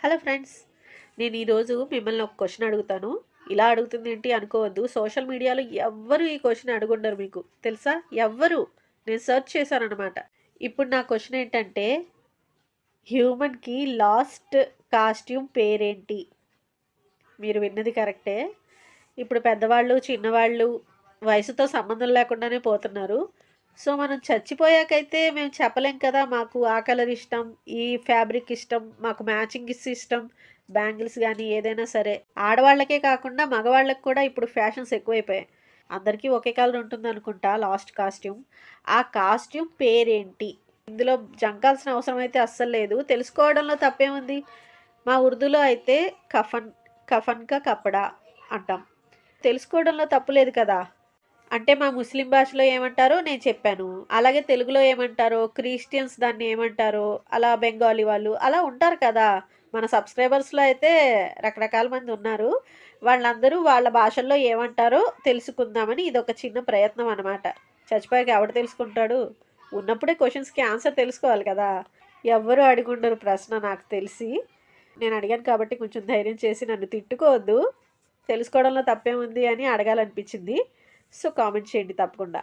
Hello friends, నేను ఈరోజు మిమ్మల్ని ఒక క్వశ్చన్ అడుగుతాను. ఇలా అడుగుతుంది ఏంటి అనుకోవద్దు. సోషల్ మీడియాలో ఎవ్వరు ఈ క్వశ్చన్ అడుగుండరు, మీకు తెలుసా? ఎవ్వరు. నేను సెర్చ్ చేశానన్నమాట. ఇప్పుడు నా క్వశ్చన్ ఏంటంటే, హ్యూమన్కి లాస్ట్ కాస్ట్యూమ్ పేరేంటి? మీరు విన్నది కరెక్టే. ఇప్పుడు పెద్దవాళ్ళు చిన్నవాళ్ళు వయసుతో సంబంధం లేకుండానే పోతున్నారు. సో మనం చచ్చిపోయాకైతే మేము చెప్పలేం కదా, మాకు ఆ కలర్ ఇష్టం, ఈ ఫ్యాబ్రిక్ ఇష్టం, మాకు మ్యాచింగ్ ఇష్టం, బ్యాంగిల్స్ కానీ ఏదైనా సరే. ఆడవాళ్ళకే కాకుండా మగవాళ్ళకి కూడా ఇప్పుడు ఫ్యాషన్స్ ఎక్కువైపోయాయి. అందరికీ ఒకే కలర్ ఉంటుంది అనుకుంటా లాస్ట్ కాస్ట్యూమ్. ఆ కాస్ట్యూమ్ పేరేంటి? ఇందులో జంకాల్సిన అవసరం అయితే అస్సలు లేదు, తెలుసుకోవడంలో తప్పేముంది. మా ఉర్దూలో అయితే కఫన్, కఫన్కా కప్పడా అంటాం. తెలుసుకోవడంలో తప్పు లేదు కదా. అంటే మా ముస్లిం భాషలో ఏమంటారో నేను చెప్పాను, అలాగే తెలుగులో ఏమంటారో, క్రిస్టియన్స్ దాన్ని ఏమంటారో, అలా బెంగాలీ వాళ్ళు అలా ఉంటారు కదా. మన సబ్స్క్రైబర్స్లో అయితే రకరకాల మంది ఉన్నారు. వాళ్ళందరూ వాళ్ళ భాషల్లో ఏమంటారో తెలుసుకుందామని ఇది ఒక చిన్న ప్రయత్నం అనమాట. చచ్చిపోయాక ఎవడు తెలుసుకుంటాడు? ఉన్నప్పుడే క్వశ్చన్స్కి ఆన్సర్ తెలుసుకోవాలి కదా. ఎవ్వరూ అడిగుండరు ప్రశ్న నాకు తెలిసి. నేను అడిగాను కాబట్టి కొంచెం ధైర్యం చేసి నన్ను తిట్టుకోవద్దు. తెలుసుకోవడంలో తప్పేముంది అని అడగాలనిపించింది. సో కామెంట్ చేయండి తప్పకుండా.